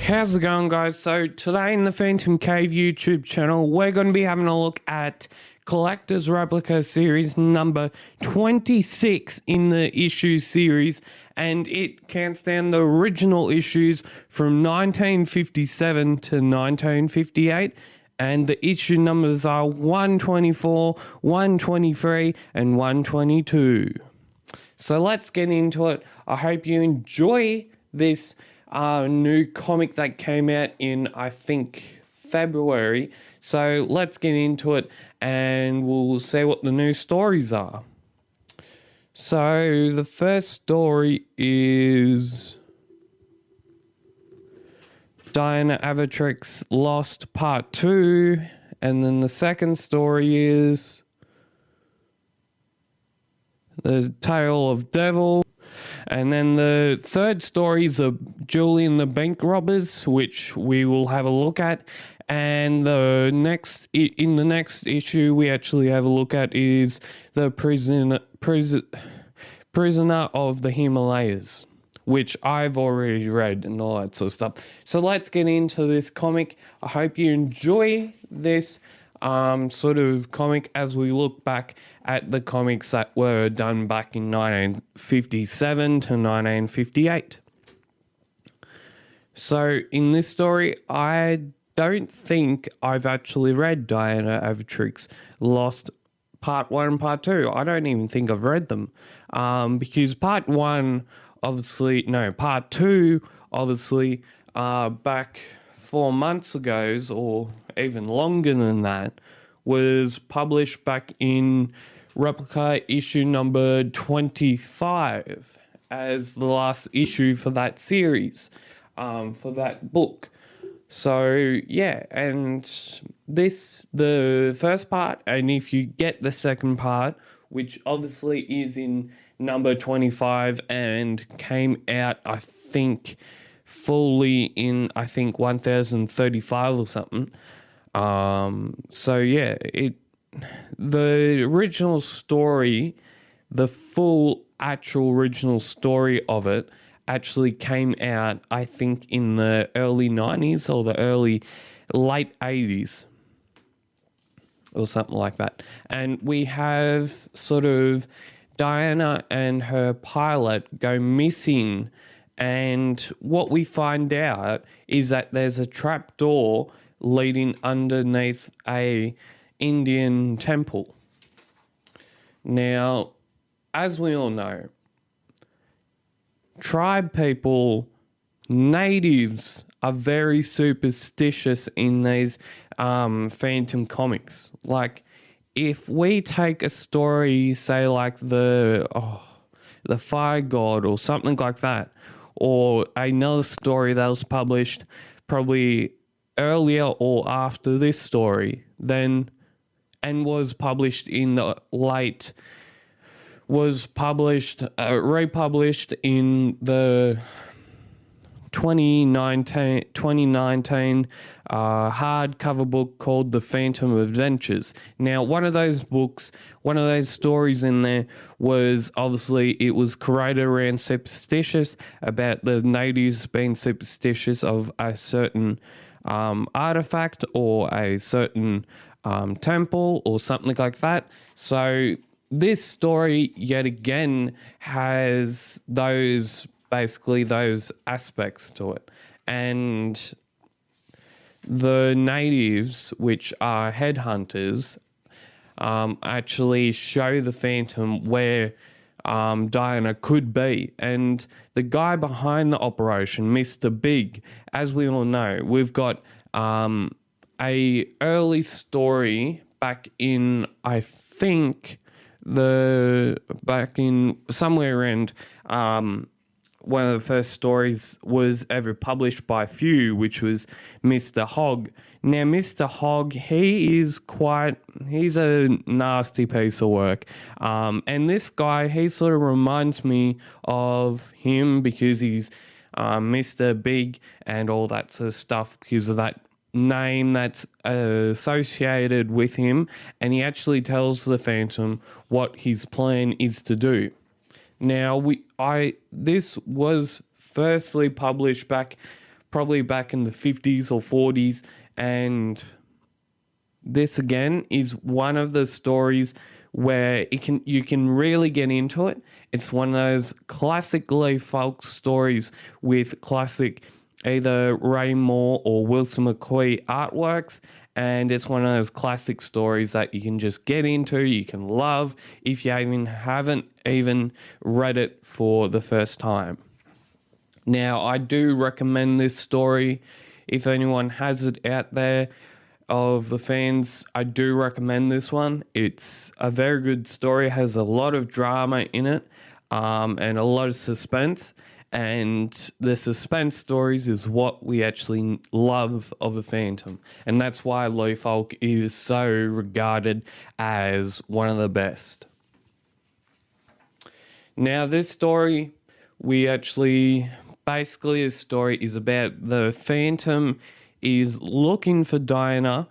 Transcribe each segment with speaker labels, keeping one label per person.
Speaker 1: How's it going, guys? So today in the PhantomCave YouTube channel, we're going to be having a look at Collector's Replica series number 26 in the issue series, and it counts down the original issues from 1957 to 1958, and the issue numbers are 124, 123, and 122. So let's get into it. I hope you enjoy this new comic that came out in, I think, February. So let's get into it and we'll see what the new stories are. So the first story is Diana Avatrix Lost Part 2, and then the second story is The Tale of Devil. And then the third story is Julian the Bank Robbers, which we will have a look at. And in the next issue we actually have a look at is the Prisoner of the Himalayas, which I've already read and all that sort of stuff. So let's get into this comic. I hope you enjoy this sort of comic as we look back at the comics that were done back in 1957 to 1958. So in this story, I don't think I've actually read Diana Avatrix Lost Part 1 and Part 2. I don't even think I've read them because Part 2, obviously, back 4 months ago, or even longer than that, was published back in Replica issue number 25 as the last issue for that series, for that book. So yeah, and the first part, and if you get the second part, which obviously is in number 25 and came out, I think, fully in, I think, 1035 or something. So yeah, the original story, the full actual original story of it actually came out, I think, in the early 90s or the late 80s or something like that. And we have sort of Diana and her pilot go missing, and what we find out is that there's a trap door leading underneath a Indian temple. Now, as we all know, tribe people, natives, are very superstitious in these Phantom comics. Like, if we take a story, say like the Fire God or something like that, or another story that was published probably earlier or after this story, then, and was published in the republished in the 2019 hardcover book called The Phantom Adventures. Now, one of those stories in there was, obviously, it was created around superstitious, about the natives being superstitious of a certain artifact or a certain temple or something like that. So this story yet again has those aspects to it, and the natives, which are headhunters, actually show the Phantom where Diana could be. And the guy behind the operation, Mr. Big, as we all know, we've got a early story back in, I think, back in somewhere around one of the first stories was ever published by Few, which was Mr. Hogg. Now, Mr. Hogg, he's a nasty piece of work. And this guy, he sort of reminds me of him because he's Mr. Big and all that sort of stuff because of that name that's associated with him. And he actually tells the Phantom what his plan is to do. Now, this was firstly published back probably back in the 50s or 40s. And this again is one of the stories where you can really get into it. It's one of those classic Lee Falk stories with classic either Ray Moore or Wilson McCoy artworks, and it's one of those classic stories that you can just get into, you can love if you haven't even read it for the first time. Now, I do recommend this story. If anyone has it out there of the fans, I do recommend this one. It's a very good story, has a lot of drama in it, and a lot of suspense. And the suspense stories is what we actually love of the Phantom. And that's why Lee Falk is so regarded as one of the best. Now, this story, basically the story is about the Phantom is looking for Diana.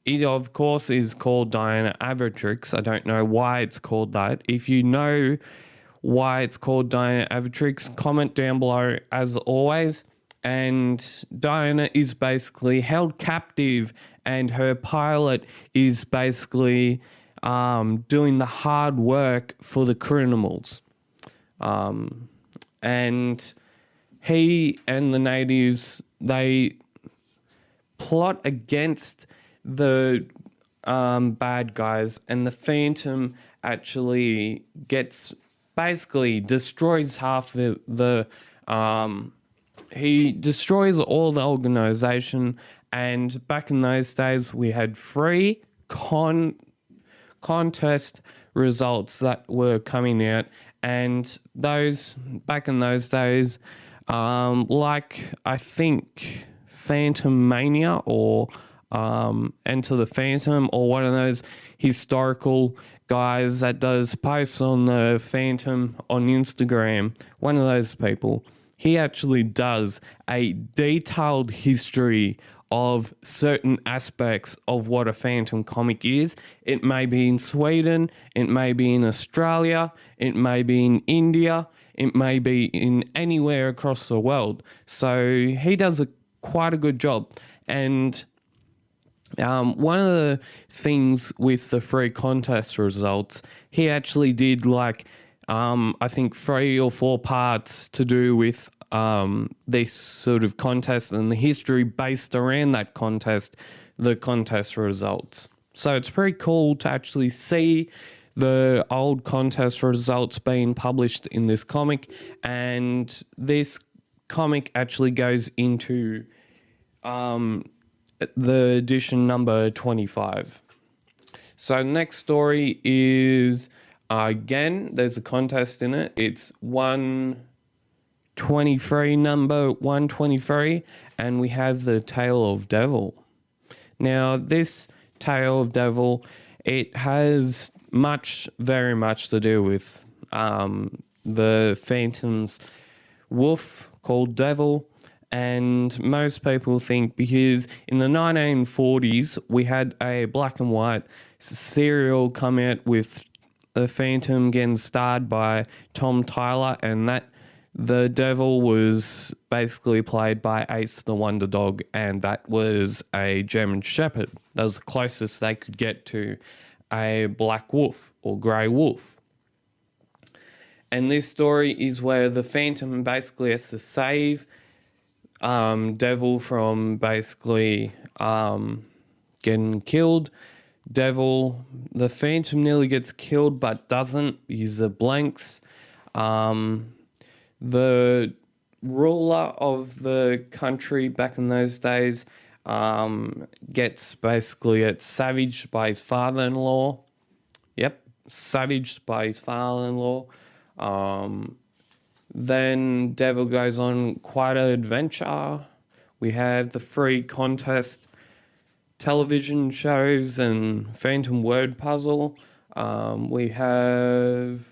Speaker 1: It, of course, is called Diana Avitrix. I don't know why it's called that. If you know why it's called Diana Avitrix, comment down below as always. And Diana is basically held captive, and her pilot is basically doing the hard work for the criminals. And he and the natives, they plot against the bad guys, and the Phantom actually destroys half he destroys all the organization. And back in those days, we had free contest results that were coming out, and back in those days, like I think Phantom Mania or Enter the Phantom, or one of those historical guys that does posts on the Phantom on Instagram, one of those people, he actually does a detailed history of certain aspects of what a Phantom comic is. It may be in Sweden, it may be in Australia, it may be in India, it may be in anywhere across the world. So he does quite a good job. And one of the things with the free contest results, he actually did I think 3 or 4 parts to do with this sort of contest and the history based around that contest, the contest results. So it's pretty cool to actually see the old contest results being published in this comic, and this comic actually goes into the edition number 25. So next story is, again, there's a contest in it. It's 123, number 123, and we have the Tale of Devil. Now, this Tale of Devil, it has very much to do with the Phantom's wolf called Devil. And most people think, because in the 1940s, we had a black and white serial come out with the Phantom getting starred by Tom Tyler, and that the Devil was basically played by Ace the Wonder Dog, and that was a German Shepherd. That was the closest they could get to a black wolf or grey wolf. And this story is where the Phantom basically has to save Devil from basically getting killed. The Phantom nearly gets killed but doesn't. He's a blanks. The ruler of the country back in those days gets savaged by his father-in-law. Yep, savaged by his father-in-law. Then Devil goes on quite an adventure. We have the free contest television shows and Phantom Word Puzzle. We have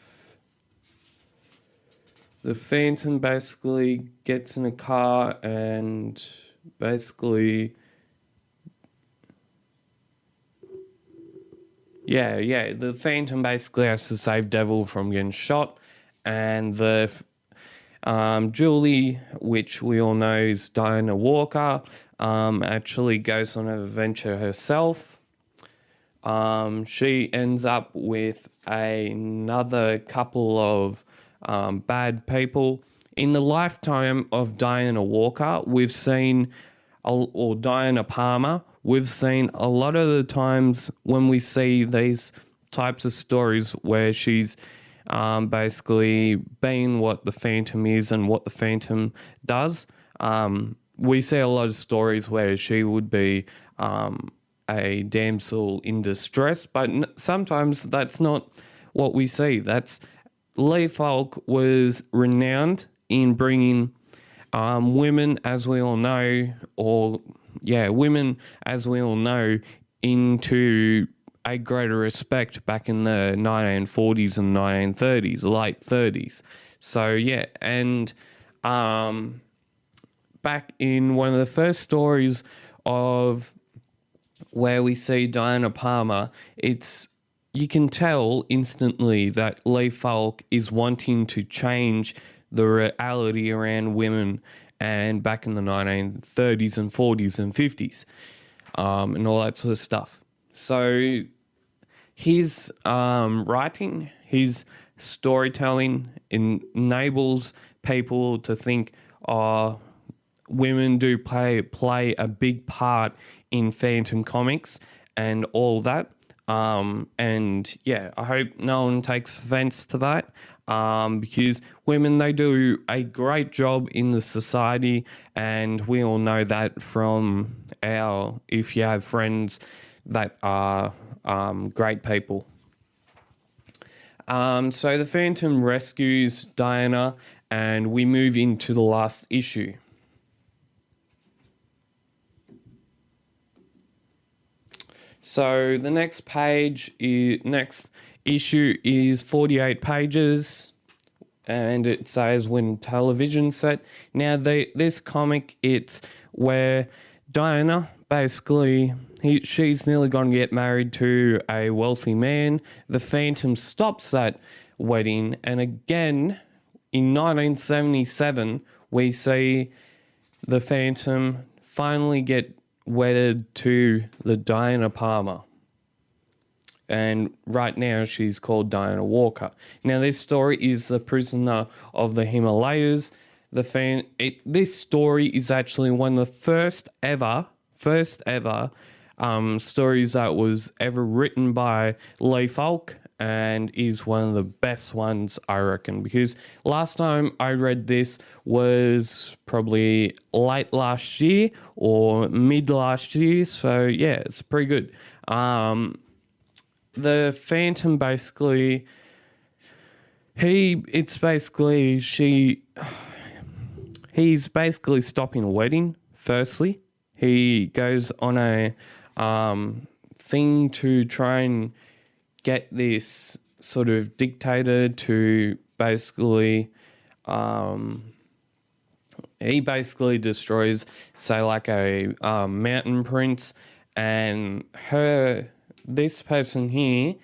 Speaker 1: the Phantom basically gets in a car and basically... the Phantom basically has to save Devil from getting shot, and Julie, which we all know is Diana Walker, actually goes on an adventure herself. She ends up with another couple of bad people. In the lifetime of Diana Walker, we've seen, or Diana Palmer, we've seen a lot of the times when we see these types of stories where she's basically being what the Phantom is and what the Phantom does. We see a lot of stories where she would be a damsel in distress, but sometimes that's not what we see. Lee Falk was renowned in bringing women, as we all know, into a greater respect back in the 1940s and 1930s, late 30s. So yeah, and back in one of the first stories of where we see Diana Palmer, you can tell instantly that Lee Falk is wanting to change the reality around women and back in the 1930s and 40s and 50s and all that sort of stuff. So his writing, his storytelling enables people to think, women do play a big part in Phantom comics and all that. And yeah, I hope no one takes offense to that, because women, they do a great job in the society, and we all know that from if you have friends that are great people. So the Phantom rescues Diana, and we move into the last issue. So the next issue is 48 pages, and it says when television set. Now this comic, it's where Diana basically she's nearly going to get married to a wealthy man. The Phantom stops that wedding, and again in 1977 we see the Phantom finally get wedded to the Diana Palmer, and right now she's called Diana Walker. Now this story is The Prisoner of the Himalayas. This story is actually one of the first ever stories that was ever written by Lee Falk, and is one of the best ones, I reckon, because last time I read this was probably late last year or mid last year, so yeah, it's pretty good. The Phantom basically, he's basically stopping a wedding. Firstly, he goes on a thing to try and get this sort of dictator to basically, he basically destroys, say, like a mountain prince, and this person here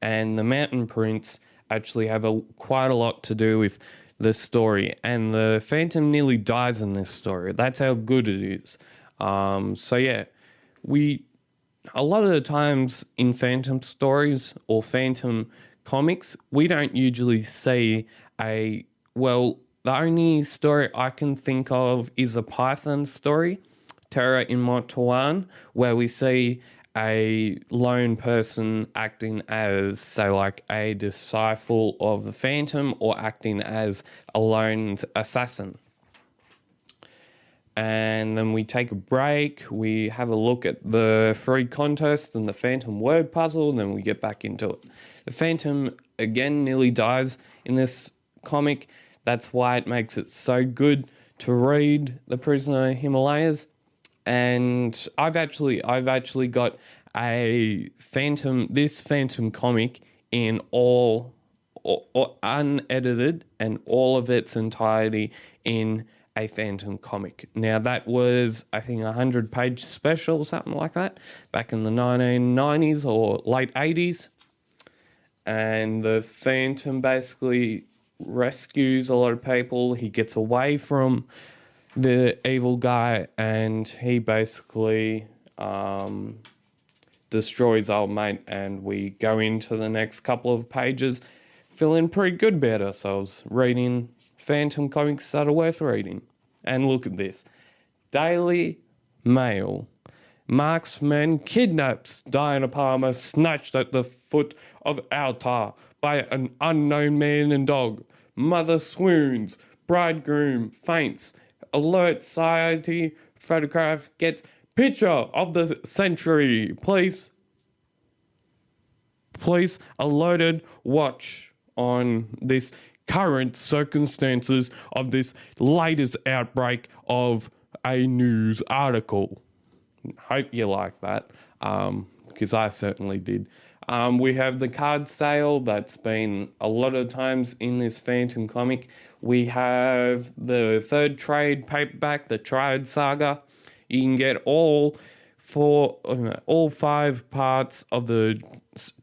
Speaker 1: and the mountain prince actually have quite a lot to do with the story, and the Phantom nearly dies in this story. That's how good it is. So yeah, a lot of the times in Phantom stories or Phantom comics, we don't usually see the only story I can think of is a Python story, Terror in Montawan, where we see a lone person acting as, say, like a disciple of the Phantom, or acting as a lone assassin. And then we take a break, we have a look at the free contest and the Phantom word puzzle, and then we get back into it. The Phantom, again, nearly dies in this comic. That's why it makes it so good to read The Prisoner of Himalayas. And I've actually got this Phantom comic in all unedited, and all of its entirety in a Phantom comic. Now that was, I think, 100-page special, something like that, back in the 1990s or late 80s. And the Phantom basically rescues a lot of people. He gets away from the evil guy, and he basically destroys old mate, and we go into the next couple of pages feeling pretty good about ourselves, reading Phantom comics that are worth reading. And look at this. Daily Mail. Marksman kidnaps Diana Palmer, snatched at the foot of altar by an unknown man and dog. Mother swoons. Bridegroom faints. Alert society photograph gets picture of the century. Police alerted watch on this current circumstances of this latest outbreak of a news article. Hope you like that, because I certainly did. We have the card sale that's been a lot of times in this Phantom comic. We have the third trade paperback, the Triad Saga. You can get all 5 parts of the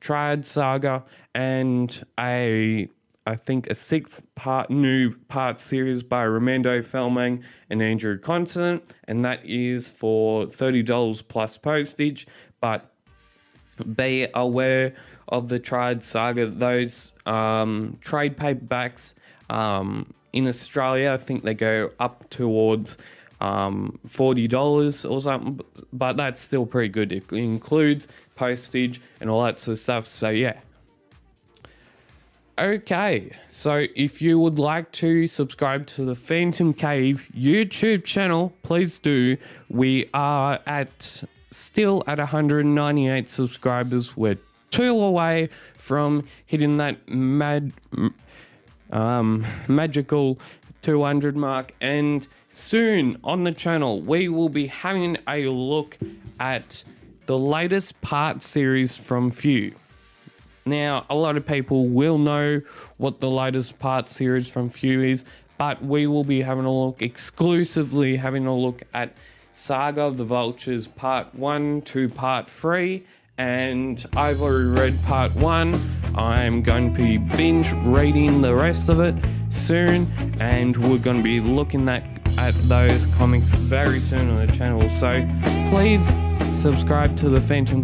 Speaker 1: Triad Saga and I think a 6th new part series by Armando Felmang and Andrew Constant, and that is for $30 plus postage. But be aware of the Triad Saga. Those trade paperbacks in Australia, I think they go up towards $40 or something, but that's still pretty good. It includes postage and all that sort of stuff, so yeah. Okay, so if you would like to subscribe to the PhantomCave YouTube channel, please do. We are still at 198 subscribers. We're 2 away from hitting that magical 200 mark, and soon on the channel we will be having a look at the latest part series from Few. Now, a lot of people will know what the latest part series from Few is, but we will be exclusively having a look at Saga of the Vultures Part 1 to Part 3, and I've already read Part 1. I'm going to be binge reading the rest of it soon, and we're going to be looking at those comics very soon on the channel, so please subscribe to the Phantom